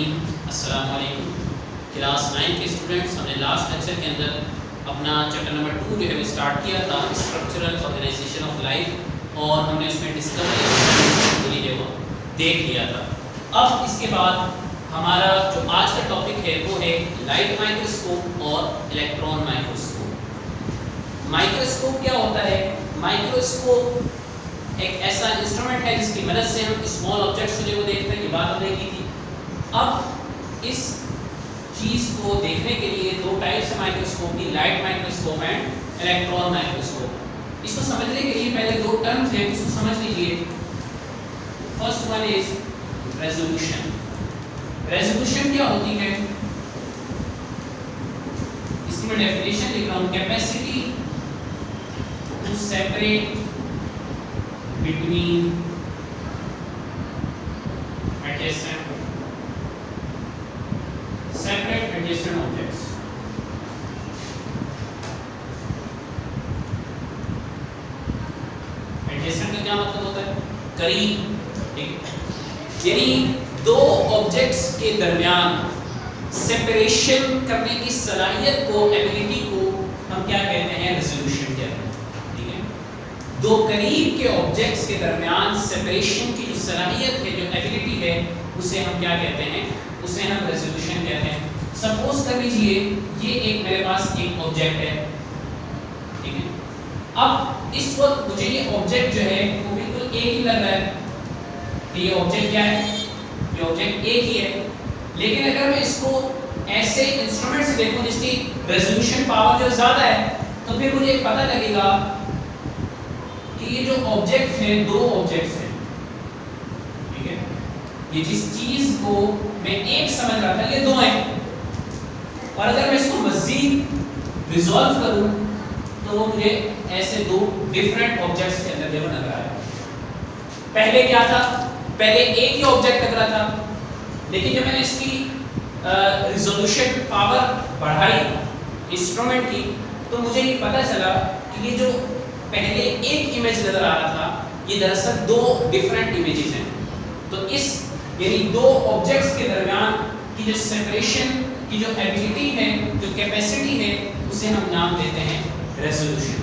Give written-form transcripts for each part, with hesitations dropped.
रहीम। अस्सलाम वालेकुम क्लास 9 के स्टूडेंट्स, हमने लास्ट लेक्चर के अंदर अपना चैप्टर नंबर 2 जो है वो स्टार्ट किया था, स्ट्रक्चरल ऑर्गेनाइजेशन ऑफ लाइफ, और हमने उसमें डिस्कवरी जो वो देख लिया था। अब इसके बाद हमारा जो आज का टॉपिक है वो है लाइट माइक्रोस्कोप और इलेक्ट्रॉन माइक्रोस्कोप। माइक्रोस्कोप क्या होता है? माइक्रोस्कोप एक ऐसा इंस्ट्रूमेंट है जिसकी मदद से हम स्मॉल ऑब्जेक्ट्स को जो देखते हैं, ये बात हमने की थी। अब इस चीज़ को देखने के लिए दो टाइप्स है माइक्रोस्कोप की, light microscope and electron microscope. इसको समझने के लिए पहले दो टर्म्स हैं, उसको समझ लीजिए। First one is resolution. Resolution क्या होती है? इसमें डेफिनेशन लिख रहा हूं, capacity to separate between adjacent separate adjacent objects। adjacent का क्या मतलब होता है? करीब, ठीक है। यानी दो ऑब्जेक्ट्स के दरमियान सेपरेशन करने की सलाहियत को, एबिलिटी को हम क्या कहते हैं? रेजोल्यूशन कहते हैं, ठीक है। दो करीब के ऑब्जेक्ट्स के दरमियान सेपरेशन की जो सलाहियत है, जो एबिलिटी है, उसे हम क्या कहते हैं? उसे हम रेजोल्यूशन कहते हैं। सपोज कर लीजिए ये एक मेरे पास एक ऑब्जेक्ट है, ठीक है। अब इस वक्त मुझे ये ऑब्जेक्ट जो है वो बिल्कुल एक ही लग रहा है कि ये ऑब्जेक्ट क्या है? ये ऑब्जेक्ट एक ही है। लेकिन अगर मैं इसको ऐसे इंस्ट्रूमेंट से देखूं जिसकी रेजोल्यूशन पावर जो ज्यादा है, तो फिर मुझे पता लगेगा कि ये जो ऑब्जेक्ट है, दो ऑब्जेक्ट्स हैं, ठीक है। ये जिस चीज को मैं एक समझ रहा था, ये दो हैं, और अगर मैं इसको मजीद रिजॉल्व करूं तो वो मुझे ऐसे दो डिफरेंट ऑब्जेक्ट्स के अंदर जो नजर आया। पहले क्या था? पहले एक ही ऑब्जेक्ट लग रहा था, लेकिन जब मैंने इसकी रिजोल्यूशन पावर बढ़ाई इंस्ट्रूमेंट की, तो मुझे ये पता चला कि ये जो पहले एक इमेज नजर आ रहा था, ये दरअसल दो डिफरेंट इमेजेस हैं। तो इस यानी दो ऑब्जेक्ट्स के दरमियान की जो सेपरेशन की जो एबिलिटी है, जो कैपेसिटी है, उसे हम नाम देते हैं रेजोल्यूशन,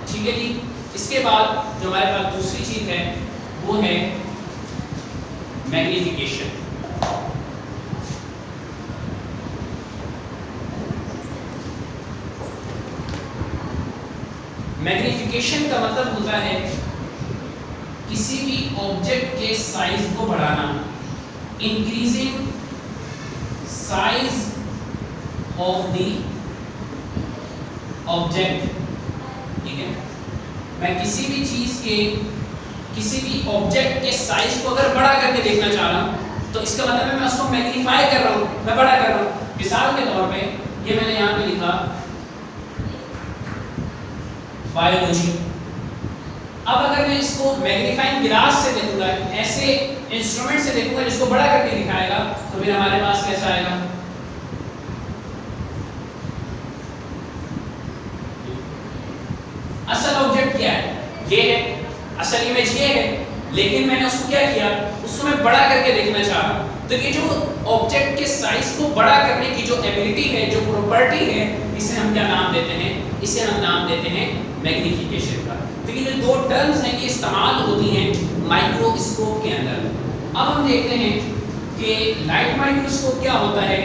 ठीक है जी। इसके बाद जो हमारे पास दूसरी चीज है वो है मैग्नीफिकेशन। मैग्नीफिकेशन का मतलब होता है किसी भी ऑब्जेक्ट के साइज को बढ़ाना, increasing size of the object, ठीक है। मैं किसी भी चीज के, किसी भी ऑब्जेक्ट के साइज को अगर बड़ा करके देखना चाह रहा हूं, तो इसका मतलब है मैं उसको मैग्नीफाई कर रहा हूं, मैं बड़ा कर रहा हूं। मिसाल के तौर पे ये मैंने यहां पे लिखा बायोलॉजी। अब अगर मैं इसको मैग्नीफाइंग ग्लास से देखूंगा, ऐसे इंस्ट्रूमेंट से देखूंगा जिसको बड़ा करके दिखाएगा, तो फिर हमारे पास कैसा आएगा? असल ऑब्जेक्ट क्या है? ये है, असल इमेज ये है, लेकिन मैंने उसको क्या किया? उसको मैं बड़ा करके देखना चाह रहा हूं। तो ये जो ऑब्जेक्ट के साइज को बड़ा करने की जो एबिलिटी है, जो प्रॉपर्टी है, इसे हम क्या नाम देते हैं? इसे हम नाम देते हैं मैग्नीफिकेशन का। तो ये जो दो टर्म्स हैं ये इस्तेमाल होती हैं माइक्रोस्कोप के अंदर। अब हम देखते हैं कि लाइट माइक्रोस्कोप क्या होता है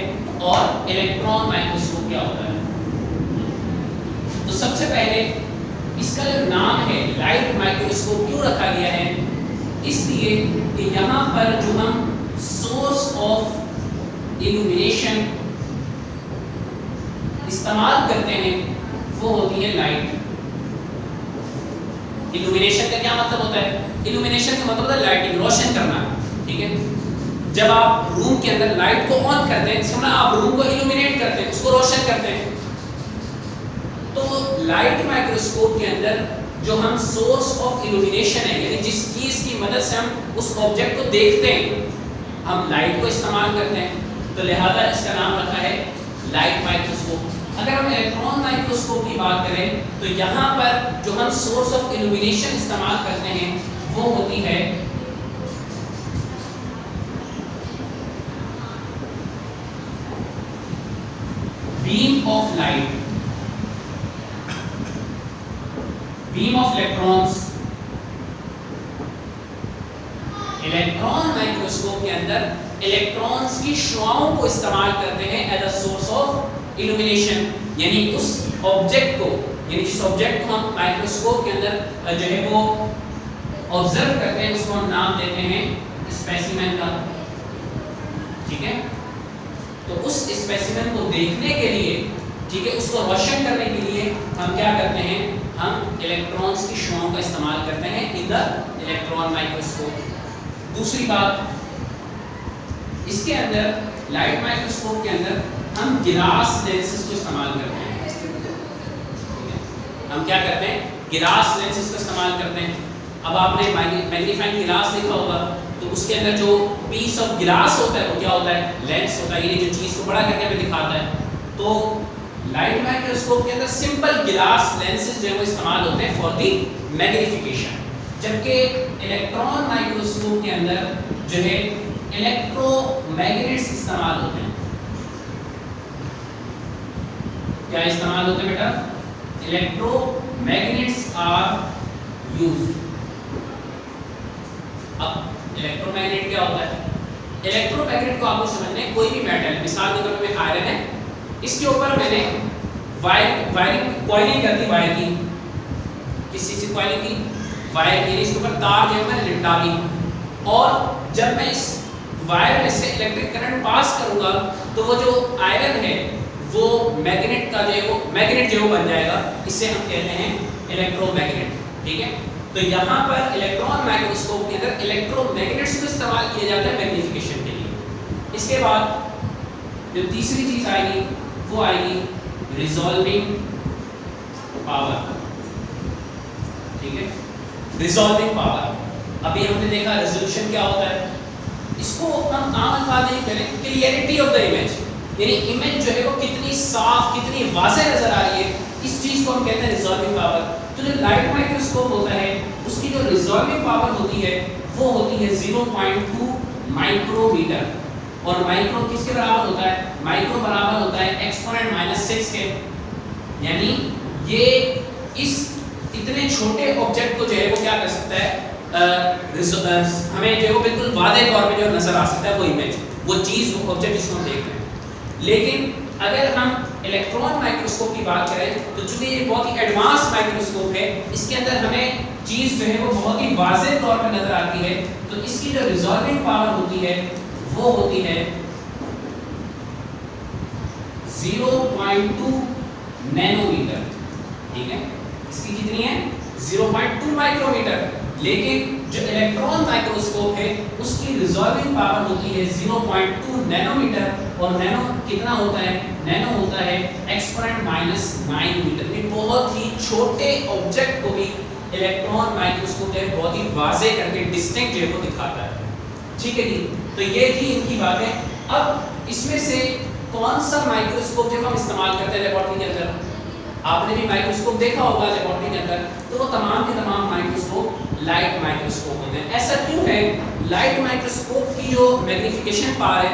और इलेक्ट्रॉन माइक्रोस्कोप क्या होता है। तो सबसे पहले इसका जो नाम है लाइट माइक्रोस्कोप क्यों रखा गया है? इसलिए कि यहाँ पर जो हम सोर्स ऑफ इल्यूमिनेशन इस्तेमाल करते हैं वो होती है लाइट। इल्यूमिनेशन का क्या मतलब होता है? इल्यूमिनेशन का मतलब होता है लाइटिंग, रोशन करना, ठीक है। जब आप रूम के अंदर लाइट को ऑन करते हैं, इसका मतलब आप रूम को इल्यूमिनेट करते हैं, उसको रोशन करते हैं। तो लाइट माइक्रोस्कोप के अंदर जो हम सोर्स ऑफ इल्यूमिनेशन है, यानी जिस चीज की मदद से हम उस ऑब्जेक्ट को देखते हैं, हम लाइट को इस्तेमाल करते हैं, तो लिहाजा इसका नाम रखा है लाइट माइक्रोस्कोप। अगर हम इलेक्ट्रॉन माइक्रोस्कोप की बात करें, तो यहाँ पर जो हम सोर्स ऑफ इल्यूमिनेशन इस्तेमाल करते हैं वो होती है of light, beam of electrons, electron microscope के अंदर इलेक्ट्रॉन्स की शुआओं को इस्तेमाल करते हैं as a source of illumination, यानी उस ऑब्जेक्ट को, यानी जिस ऑब्जेक्ट को हम माइक्रोस्कोप के अंदर जो है वो ऑब्जर्व करते हैं उसको हम नाम देते हैं स्पेसिमेन का, ठीक है। तो उस स्पेसिमेन को देखने के लिए, ठीक है, उसको रोशन करने के लिए हम क्या करते हैं, हम इलेक्ट्रॉन्स की शुआओं का इस्तेमाल करते हैं इन द इलेक्ट्रॉन माइक्रोस्कोप। दूसरी बात, इसके अंदर लाइट माइक्रोस्कोप के अंदर हम गिलास लेंसेज को इस्तेमाल करते हैं। हम क्या करते हैं, गिलास लेंसेज का इस्तेमाल करते हैं। अब आपने मैग्नीफाइंग गिलास देखा होगा, तो उसके अंदर जो पीस ऑफ गिलास होता है वो क्या होता है, लेंस होता है, यानी जो चीज को बड़ा करके हमें दिखाता है। तो लाइट माइक्रोस्कोप के अंदर सिंपल गिलास लेंसेज जो है वो इस्तेमाल होते हैं फॉर द मैग्नीफिकेशन, जबकि इलेक्ट्रॉन माइक्रोस्कोप के अंदर जो है इलेक्ट्रोमैग्नेट्स इस्तेमाल होते हैं। क्या इस्तेमाल होते हैं बेटा, इलेक्ट्रोमैग्नेट्स आर यूज्ड। अब इलेक्ट्रोमैग्नेट क्या होता है, इलेक्ट्रोमैग्नेट को आपको समझना है, कोई भी मेटल, मिसाल के तौर पे आयरन है, इसके ऊपर मैंने वायरिंग कॉइलिंग कर दी, वायर की, किसी से कॉइलिंग की, वायर की, इसके ऊपर तार जो है मैं लिपटा दी, और जब मैं इस वायर में से इलेक्ट्रिक करंट पास करूंगा तो वो जो आयरन है वो मैग्नेट का जो है वो मैग्नेट जो बन जाएगा, इसे हम कहते हैं इलेक्ट्रोमैग्नेट, ठीक है। तो यहाँ पर इलेक्ट्रॉन माइक्रोस्कोप के अंदर इलेक्ट्रोमैग्नेट्स को इस्तेमाल किया जाता है मैग्नीफिकेशन के लिए। इसके बाद जो तीसरी चीज आएगी वो आएगी रिजॉल्विंग पावर, ठीक है, रिजॉल्विंग पावर। अभी हमने देखा रेजोल्यूशन क्या होता है, इसको हम आम अल्फाज में करें क्लियरिटी ऑफ द इमेज, यानी इमेज जो है वो कितनी साफ, कितनी वाज़ेह नजर आ रही है, इस चीज को हम कहते हैं रिजॉल्विंग पावर। तो जो लाइट माइक्रोस्कोप होता है उसकी जो रिजॉल्विंग पावर होती है वो होती है 0.2 माइक्रोमीटर, और माइक्रो किसके बराबर होता है, माइक्रो बराबर होता है एक्सपोनेंट -6 के, यानी ये इस इतने छोटे ऑब्जेक्ट को जो है वो क्या कर सकता है, हमें जो है वो बिल्कुल वादे तौर पे जो नजर आ सकता है वो इमेज, वो चीज, वो ऑब्जेक्ट जिसको हम देख रहे हैं। लेकिन अगर हम इलेक्ट्रॉन माइक्रोस्कोप की बात करें तो चूंकि ये बहुत ही एडवांस माइक्रोस्कोप है, इसके अंदर हमें चीज जो है वो बहुत ही वाज़ेह तौर पे नजर आती है, तो इसकी जो रिजॉल्विंग पावर होती है वो होती है 0.2 नैनोमीटर, ठीक है, इसकी कितनी है 0.2 माइक्रोमीटर। लेकिन जो इलेक्ट्रॉन माइक्रोस्कोप है उसकी रिजॉल्विंग पावर होती है 0.2 नैनोमीटर, और नैनो कितना होता है, नैनो होता है एक्सपोनेंट -9 मीटर। ये बहुत ही छोटे ऑब्जेक्ट को भी इलेक्ट्रॉन माइक्रोस्कोप है बहुत ही वाज़ेह करके डिस्टिंक्ट जो है वो दिखाता है, ठीक है जी। तो ये थी इनकी बातें। अब इसमें से कौन सा माइक्रोस्कोप जब हम इस्तेमाल करते हैं लेबोरेटरी के अंदर, आपने भी माइक्रोस्कोप देखा होगा लेबोरेटरी के अंदर, तो वो तमाम के तमाम माइक्रोस्कोप लाइट माइक्रोस्कोप होते हैं। ऐसा क्यों है, लाइट माइक्रोस्कोप की जो मैग्नीफिकेशन पावर है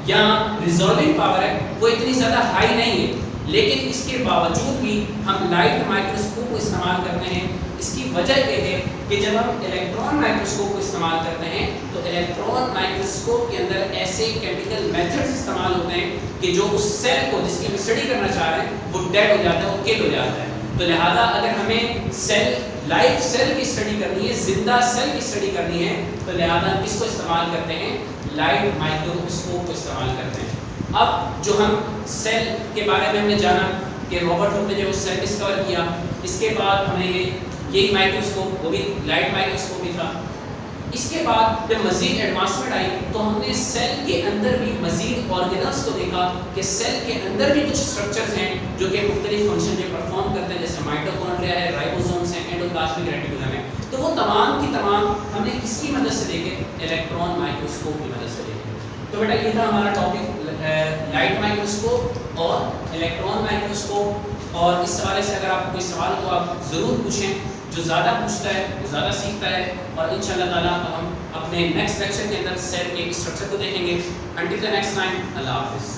या रिजॉल्विंग पावर है वो इतनी ज़्यादा हाई नहीं है, लेकिन इसके बावजूद भी हम लाइट माइक्रोस्कोप को इस्तेमाल करते हैं। इसकी वजह ये है कि जब हम इलेक्ट्रॉन माइक्रोस्कोप को इस्तेमाल करते हैं तो इलेक्ट्रॉन माइक्रोस्कोप के अंदर ऐसे केमिकल मेथड्स इस्तेमाल होते हैं कि जो उस सेल को जिसकी हम स्टडी करना चाह रहे हैं वो डेड हो जाता है, वो किल हो जाता है। तो लिहाजा अगर हमें सेल, लाइव सेल की स्टडी करनी है, जिंदा सेल की स्टडी करनी है, तो लिहाजा किसको इस्तेमाल करते हैं, लाइट माइक्रोस्कोप को इस्तेमाल करते हैं। अब जो हम सेल के बारे में हमने जाना कि रॉबर्ट हुक ने जो सेल डिस्कवर किया, इसके बाद हमने यही माइक्रोस्कोप, वो भी लाइट माइक्रोस्कोप ही था। इसके बाद जब मजीद एडवांसमेंट आई तो हमने सेल के अंदर भी मजीद ऑर्गेनल्स को देखा कि सेल के अंदर भी कुछ स्ट्रक्चर्स हैं जो कि मुख्तलिफ फंक्शन जो परफॉर्म करते हैं, जैसे माइटोकॉन्ड्रिया है, राइबोसोम्स हैं, एंडोप्लाज्मिक रेटिकुलम है। तो वो तमाम की तमाम हमने किसकी मदद से देखे, इलेक्ट्रॉन माइक्रोस्कोप की मदद से देखे। तो बेटा ये था हमारा टॉपिक लाइट माइक्रोस्कोप और इलेक्ट्रॉन माइक्रोस्कोप। और इस हवाले से अगर आपको कोई सवाल हो तो आप ज़रूर पूछें, जो ज़्यादा पूछता है वो ज़्यादा सीखता है। और इंशाअल्लाह ताला हम अपने नेक्स्ट लेक्चर के अंदर सेल के स्ट्रक्चर को देखेंगे। अंटिल द नेक्स्ट टाइम, अल्लाह हाफ़िज़।